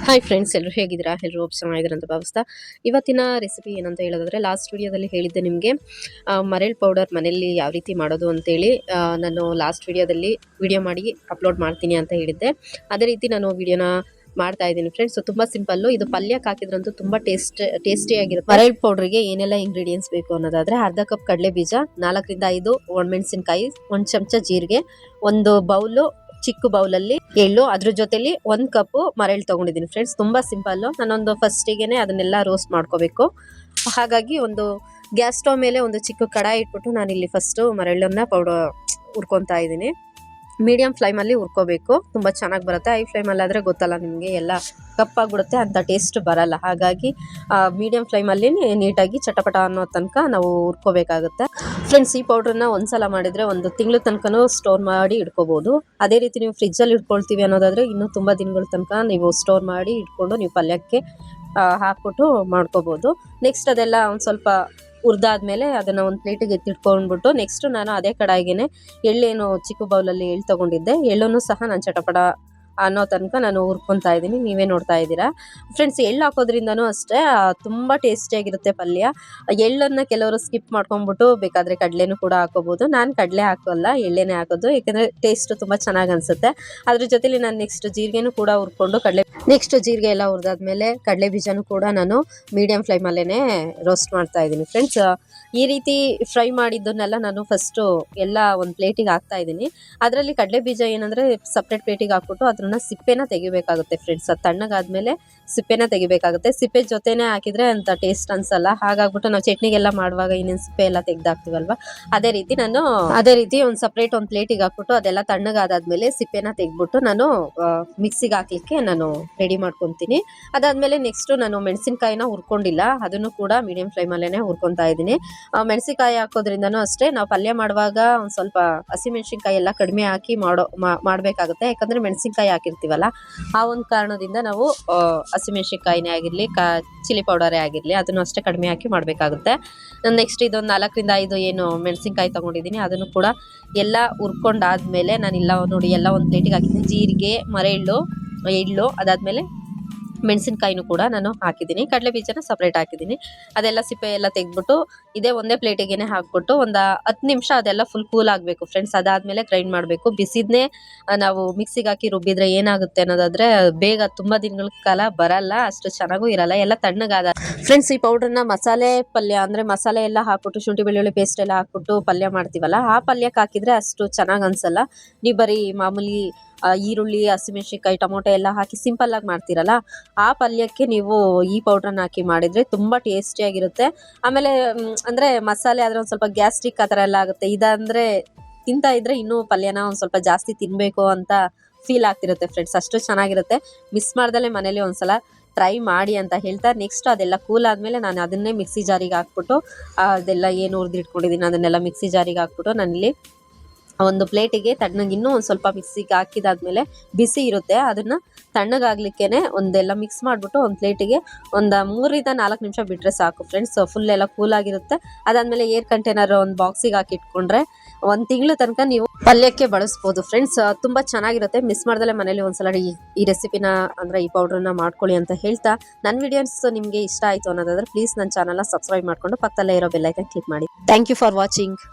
Hi friends, ಎಲ್ಲರೂ ಹೇಗಿದ್ದೀರಾ? ಎಲ್ಲರೂ ಚೆನ್ನಾಗಿದ್ದೀರಾ ಅಂತ ಭಾವಿಸ್ತಾ ಇವತ್ತಿನ ರೆಸಿಪಿ ಏನಂತ ಹೇಳೋದಾದ್ರೆ, ಲಾಸ್ಟ್ ವಿಡಿಯೋದಲ್ಲಿ ಹೇಳಿದ್ದೆ ನಿಮಗೆ ಮರೆಲ್ ಪೌಡರ್ ಮನೆಯಲ್ಲಿ ಯಾವ ರೀತಿ ಮಾಡೋದು ಅಂತೇಳಿ. ನಾನು ಲಾಸ್ಟ್ ವಿಡಿಯೋದಲ್ಲಿ ವಿಡಿಯೋ ಮಾಡಿ ಅಪ್ಲೋಡ್ ಮಾಡ್ತೀನಿ ಅಂತ ಹೇಳಿದ್ದೆ. ಅದೇ ರೀತಿ ನಾನು ವಿಡಿಯೋನ ಮಾಡ್ತಾ ಇದ್ದೀನಿ ಫ್ರೆಂಡ್ಸ್. ತುಂಬ ಸಿಂಪಲ್ಲು. ಇದು ಪಲ್ಯಕ್ಕೆ ಹಾಕಿದ್ರಂತೂ ತುಂಬ ಟೇಸ್ಟಿಯಾಗಿರುತ್ತೆ. ಮರೆಲ್ ಪೌಡ್ರಿಗೆ ಏನೆಲ್ಲ ಇಂಗ್ರೀಡಿಯೆಂಟ್ಸ್ ಬೇಕು ಅನ್ನೋದಾದ್ರೆ, ಅರ್ಧ ಕಪ್ ಕಡಲೆ ಬೀಜ, 4ರಿಂದ 5 ಒಣಮೆಣಸಿನಕಾಯಿ, 1 ಚಮಚ ಜೀರಿಗೆ, ಒಂದು ಬೌಲು ಚಿಕ್ಕ ಬೌಲಲ್ಲಿ ಎಳ್ಳು, ಅದ್ರ ಜೊತೆಲಿ 1 ಕಪ್ ಮರೆಳು ತಗೊಂಡಿದ್ದೀನಿ ಫ್ರೆಂಡ್ಸ್. ತುಂಬಾ ಸಿಂಪಲ್. ನಾನೊಂದು ಫಸ್ಟಿಗೆನೆ ಅದನ್ನೆಲ್ಲ ರೋಸ್ಟ್ ಮಾಡ್ಕೋಬೇಕು. ಹಾಗಾಗಿ ಒಂದು ಗ್ಯಾಸ್ ಸ್ಟವ್ ಮೇಲೆ ಒಂದು ಚಿಕ್ಕ ಕಡಾಯಿ ಇಟ್ಬಿಟ್ಟು ನಾನಿಲ್ಲಿ ಫಸ್ಟ್ ಮರೆಳನ್ನ ಹುರ್ಕೊತಾ ಇದ್ದೀನಿ. ಮೀಡಿಯಂ ಫ್ಲೇಮಲ್ಲಿ ಹುರ್ಕೋಬೇಕು. ತುಂಬ ಚೆನ್ನಾಗಿ ಬರುತ್ತೆ. ಹೈ ಫ್ಲೇಮಲ್ಲಿ ಆದರೆ ಗೊತ್ತಲ್ಲ ನಿಮಗೆ, ಎಲ್ಲ ಕಪ್ಪಾಗ್ಬಿಡುತ್ತೆ, ಅಂಥ ಟೇಸ್ಟ್ ಬರಲ್ಲ. ಹಾಗಾಗಿ ಮೀಡಿಯಂ ಫ್ಲೇಮಲ್ಲಿ ನೀಟಾಗಿ ಚಟಪಟ ಅನ್ನೋ ತನಕ ನಾವು ಹುರ್ಕೋಬೇಕಾಗುತ್ತೆ ಫ್ರೆಂಡ್ಸ್. ಈ ಪೌಡ್ರನ್ನ ಒಂದ್ಸಲ ಮಾಡಿದರೆ 1 ತಿಂಗಳ ತನಕನೂ ಸ್ಟೋರ್ ಮಾಡಿ ಇಟ್ಕೋಬೋದು. ಅದೇ ರೀತಿ ನೀವು ಫ್ರಿಜ್ಜಲ್ಲಿ ಇಟ್ಕೊಳ್ತೀವಿ ಅನ್ನೋದಾದರೆ ಇನ್ನೂ ತುಂಬ ದಿನಗಳ ತನಕ ನೀವು ಸ್ಟೋರ್ ಮಾಡಿ ಇಟ್ಕೊಂಡು ನೀವು ಪಲ್ಯಕ್ಕೆ ಹಾಕ್ಬಿಟ್ಟು ಮಾಡ್ಕೋಬೋದು. ನೆಕ್ಸ್ಟ್ ಅದೆಲ್ಲ ಒಂದು ಸ್ವಲ್ಪ ಹುರಿದಾದ್ಮೇಲೆ ಅದನ್ನು ಒಂದು ಪ್ಲೇಟಿಗೆ ಎತ್ತಿಟ್ಕೊಂಡ್ಬಿಟ್ಟು, ನೆಕ್ಸ್ಟ್ ನಾನು ಅದೇ ಕಡಾಯಿಗೆ ಎಳ್ಳೇನು ಚಿಕ್ಕ ಬೌಲಲ್ಲಿ ಎಳ್ಳು ತೊಗೊಂಡಿದ್ದೆ, ಎಳ್ಳನ್ನು ಸಹ ನಾನು ಚಟಪಟ ಅನ್ನೋ ತನಕ ನಾನು ಹುರ್ಕೊತಾ ಇದ್ದೀನಿ. ನೀವೇ ನೋಡ್ತಾ ಇದ್ದೀರಾ ಫ್ರೆಂಡ್ಸ್. ಎಳ್ಳು ಹಾಕೋದ್ರಿಂದನೂ ಅಷ್ಟೇ ತುಂಬ ಟೇಸ್ಟಿಯಾಗಿರುತ್ತೆ ಪಲ್ಯ. ಎಳ್ಳನ್ನು ಕೆಲವರು ಸ್ಕಿಪ್ ಮಾಡ್ಕೊಂಡ್ಬಿಟ್ಟು ಬೇಕಾದರೆ ಕಡಲೆನೂ ಕೂಡ ಹಾಕೋಬೋದು. ನಾನು ಕಡಲೆ ಹಾಕೋಲ್ಲ, ಎಳ್ಳೆನೇ ಹಾಕೋದು, ಯಾಕೆಂದರೆ ಟೇಸ್ಟ್ ತುಂಬ ಚೆನ್ನಾಗಿ ಅನಿಸುತ್ತೆ. ಅದ್ರ ಜೊತೆಲಿ ನಾನು ನೆಕ್ಸ್ಟ್ ಜೀರಿಗೆನೂ ಕೂಡ ಹುರ್ಕೊಂಡು ನೆಕ್ಸ್ಟ್ ಜೀರಿಗೆ ಎಲ್ಲ ಹುರಿದಾದ್ಮೇಲೆ ಕಡಲೆ ಬೀಜನೂ ಕೂಡ ನಾನು ಮೀಡಿಯಂ ಫ್ಲೇಮಲ್ಲೇ ರೋಸ್ಟ್ ಮಾಡ್ತಾ ಇದ್ದೀನಿ ಫ್ರೆಂಡ್ಸ್. ಈ ರೀತಿ ಫ್ರೈ ಮಾಡಿದ್ದನ್ನೆಲ್ಲ ನಾನು ಫಸ್ಟು ಎಲ್ಲ ಒಂದು ಪ್ಲೇಟಿಗೆ ಹಾಕ್ತಾ ಇದ್ದೀನಿ. ಅದರಲ್ಲಿ ಕಡಲೆ ಬೀಜ ಏನಂದರೆ ಸಪ್ರೇಟ್ ಪ್ಲೇಟಿಗೆ ಹಾಕ್ಬಿಟ್ಟು ಅದನ್ನ ಸಿಪ್ಪೆನ ತೆಗಿಬೇಕಾಗುತ್ತೆ ಫ್ರೆಂಡ್ಸ್. ಅದು ತಣ್ಣಗಾದ್ಮೇಲೆ ಸಿಪ್ಪೆನ ತೆಗಿಬೇಕಾಗುತ್ತೆ. ಸಿಪ್ಪೆ ಜೊತೆನೇ ಹಾಕಿದರೆ ಅಂತ ಟೇಸ್ಟ್ ಅನ್ಸಲ್ಲ. ಹಾಗಾಗ್ಬಿಟ್ಟು ನಾವು ಚಟ್ನಿಗೆಲ್ಲ ಮಾಡುವಾಗ ಇನ್ನೇನು ಸಿಪ್ಪೆ ಎಲ್ಲ ತೆಗ್ದಾಕ್ತೀವಲ್ವ, ಅದೇ ರೀತಿ ಒಂದು ಸಪ್ರೇಟ್ ಒಂದು ಪ್ಲೇಟಿಗೆ ಹಾಕ್ಬಿಟ್ಟು ಅದೆಲ್ಲ ತಣ್ಣಗಾದಾದ್ಮೇಲೆ ಸಿಪ್ಪೆನ ತೆಗೆದ್ಬಿಟ್ಟು ನಾನು ಮಿಕ್ಸಿಗೆ ಹಾಕ್ಲಿಕ್ಕೆ ನಾನು ರೆಡಿ ಮಾಡ್ಕೊತೀನಿ. ಅದಾದಮೇಲೆ ನೆಕ್ಸ್ಟು ನಾನು ಮೆಣಸಿನ್ಕಾಯಿನ ಹುರ್ಕೊಂಡಿಲ್ಲ, ಅದನ್ನು ಕೂಡ ಮೀಡಿಯಂ ಫ್ಲೇಮಲ್ಲೇ ಹುರ್ಕೊತಾ ಇದ್ದೀನಿ. ಮೆಣಸಿನ್ಕಾಯಿ ಹಾಕೋದ್ರಿಂದನೂ ಅಷ್ಟೇ ನಾವು ಪಲ್ಯ ಮಾಡುವಾಗ ಒಂದು ಸ್ವಲ್ಪ ಹಸಿಮೆಣಸಿನ್ಕಾಯಿ ಎಲ್ಲ ಕಡಿಮೆ ಹಾಕಿ ಮಾಡಬೇಕಾಗುತ್ತೆ. ಯಾಕಂದರೆ ಮೆಣಸಿನ್ಕಾಯಿ ಹಾಕಿರ್ತೀವಲ್ಲ, ಆ ಒಂದು ಕಾರಣದಿಂದ ನಾವು ಹಸಿಮೆಣಸಿನ್ಕಾಯಿನೇ ಆಗಿರಲಿ ಚಿಲ್ಲಿ ಪೌಡರೇ ಆಗಿರಲಿ ಅದನ್ನು ಅಷ್ಟೇ ಕಡಿಮೆ ಹಾಕಿ ಮಾಡಬೇಕಾಗುತ್ತೆ. ನೆಕ್ಸ್ಟ್ ಇದೊಂದು 4ರಿಂದ 5 ಏನು ಮೆಣಸಿನ್ಕಾಯಿ ತೊಗೊಂಡಿದ್ದೀನಿ, ಅದನ್ನು ಕೂಡ ಎಲ್ಲ ಹುರ್ಕೊಂಡಾದ್ಮೇಲೆ ನಾನಿಲ್ಲ ನೋಡಿ ಎಲ್ಲ ಒಂದು ಪ್ಲೇಟಿಗೆ ಹಾಕಿದ್ದೀನಿ. ಜೀರಿಗೆ, ಮರೆಳ್ಳು, ಎಳ್ಳು, ಅದಾದಮೇಲೆ ಮೆಣಸಿನ್ಕಾಯಿನೂ ಕೂಡ ನಾನು ಹಾಕಿದ್ದೀನಿ. ಕಡಲೆ ಬೀಜನ ಸಪ್ರೇಟ್ ಹಾಕಿದ್ದೀನಿ. ಅದೆಲ್ಲ ಸಿಪ್ಪೆ ಎಲ್ಲ ತೆಗೆದ್ಬಿಟ್ಟು ಇದೇ ಒಂದೇ ಪ್ಲೇಟಿಗೆ ಹಾಕ್ಬಿಟ್ಟು ಒಂದು 10 ನಿಮಿಷ ಅದೆಲ್ಲ ಫುಲ್ ಕೂಲ್ ಆಗಬೇಕು ಫ್ರೆಂಡ್ಸ್. ಅದಾದಮೇಲೆ ಗ್ರೈಂಡ್ ಮಾಡಬೇಕು. ಬಿಸಿದನ್ನೇ ನಾವು ಮಿಕ್ಸಿಗೆ ಹಾಕಿ ರುಬ್ಬಿದ್ರೆ ಏನಾಗುತ್ತೆ ಅನ್ನೋದಾದರೆ ಬೇಗ ತುಂಬ ದಿನಗಳ ಕಾಲ ಬರಲ್ಲ, ಅಷ್ಟು ಚೆನ್ನಾಗೂ ಇರಲ್ಲ. ಎಲ್ಲ ತಣ್ಣಗಾದ ಫ್ರೆಂಡ್ಸ್. ಈ ಪೌಡ್ರನ್ನ ಮಸಾಲೆ ಪಲ್ಯ ಅಂದರೆ ಮಸಾಲೆ ಎಲ್ಲ ಹಾಕ್ಬಿಟ್ಟು ಶುಂಠಿ ಬೆಳ್ಳುಳ್ಳಿ ಪೇಸ್ಟ್ ಎಲ್ಲ ಹಾಕ್ಬಿಟ್ಟು ಪಲ್ಯ ಮಾಡ್ತೀವಲ್ಲ, ಆ ಪಲ್ಯಕ್ಕೆ ಹಾಕಿದರೆ ಅಷ್ಟು ಚೆನ್ನಾಗಿ ಅನಿಸಲ್ಲ. ನೀವು ಬರೀ ಮಾಮೂಲಿ ಈರುಳ್ಳಿ, ಹಸಿಮೆಣಸಿನ್ಕಾಯಿ, ಟೊಮೊಟೊ ಎಲ್ಲ ಹಾಕಿ ಸಿಂಪಲ್ಲಾಗಿ ಮಾಡ್ತೀರಲ್ಲ, ಆ ಪಲ್ಯಕ್ಕೆ ನೀವು ಈ ಪೌಡ್ರನ್ನ ಹಾಕಿ ಮಾಡಿದರೆ ತುಂಬ ಟೇಸ್ಟಿಯಾಗಿರುತ್ತೆ. ಆಮೇಲೆ ಅಂದರೆ ಮಸಾಲೆ ಆದರೆ ಒಂದು ಸ್ವಲ್ಪ ಗ್ಯಾಸ್ಟ್ರಿಕ್ ಆ ಥರ ಎಲ್ಲ ಆಗುತ್ತೆ. ಇದಂದರೆ ತಿಂತಾ ಇದ್ದರೆ ಇನ್ನೂ ಪಲ್ಯನ ಒಂದು ಸ್ವಲ್ಪ ಜಾಸ್ತಿ ತಿನ್ನಬೇಕು ಅಂತ ಫೀಲ್ ಆಗ್ತಿರುತ್ತೆ ಫ್ರೆಂಡ್ಸ್. ಅಷ್ಟು ಚೆನ್ನಾಗಿರುತ್ತೆ. ಮಿಸ್ ಮಾಡ್ದಲೇ ಮನೇಲಿ ಒಂದು ಸಲ ಟ್ರೈ ಮಾಡಿ ಅಂತ ಹೇಳ್ತಾ, ನೆಕ್ಸ್ಟ್ ಅದೆಲ್ಲ ಕೂಲ್ ಆದಮೇಲೆ ನಾನು ಅದನ್ನೇ ಮಿಕ್ಸಿ ಜಾರಿಗೆ ಹಾಕ್ಬಿಟ್ಟು ಅದೆಲ್ಲ ಏನು ಹುರಿದಿಟ್ಕೊಂಡಿದ್ದೀನಿ ಅದನ್ನೆಲ್ಲ ಮಿಕ್ಸಿ ಜಾರಿಗೆ ಹಾಕ್ಬಿಟ್ಟು ನಾನಿಲ್ಲಿ ಒಂದು ಪ್ಲೇಟಿಗೆ ತಣ್ಣಗೆ ಇನ್ನೂ ಒಂದು ಸ್ವಲ್ಪ ಮಿಕ್ಸಿಗೆ ಹಾಕಿದಾದ್ಮೇಲೆ ಬಿಸಿ ಇರುತ್ತೆ, ಅದನ್ನು ತಣ್ಣಗಾಗ್ಲಿಕ್ಕೇ ಒಂದೆಲ್ಲ ಮಿಕ್ಸ್ ಮಾಡಿಬಿಟ್ಟು ಒಂದು ಪ್ಲೇಟಿಗೆ ಒಂದು 3ರಿಂದ 4 ನಿಮಿಷ ಬಿಟ್ಟರೆ ಸಾಕು ಫ್ರೆಂಡ್ಸ್. ಫುಲ್ ಎಲ್ಲ ಕೂಲಾಗಿರುತ್ತೆ. ಅದಾದಮೇಲೆ ಏರ್ ಕಂಟೈನರ್ ಒಂದು ಬಾಕ್ಸಿಗೆ ಹಾಕಿ ಇಟ್ಕೊಂಡ್ರೆ 1 ತಿಂಗಳ ತನಕ ನೀವು ಪಲ್ಯಕ್ಕೆ ಬಳಸ್ಬೋದು ಫ್ರೆಂಡ್ಸ್. ತುಂಬ ಚೆನ್ನಾಗಿರುತ್ತೆ. ಮಿಸ್ ಮಾಡ್ದಲೇ ಮನೇಲಿ ಒಂದ್ಸಲ ಈ ರೆಸಿಪಿನ ಅಂದರೆ ಈ ಪೌಡ್ರನ್ನ ಮಾಡ್ಕೊಳ್ಳಿ ಅಂತ ಹೇಳ್ತಾ, ನನ್ನ ವಿಡಿಯೋಸ್ ನಿಮಗೆ ಇಷ್ಟ ಆಯಿತು ಅನ್ನೋದಾದರೆ ಪ್ಲೀಸ್ ನನ್ನ ಚಾನಲ್ನ ಸಬ್ಸ್ಕ್ರೈಬ್ ಮಾಡಿಕೊಂಡು ಪಕ್ಕದಲ್ಲೇ ಇರೋ ಬೆಲ್ ಐಕನ್ ಕ್ಲಿಕ್ ಮಾಡಿ. Thank you for watching.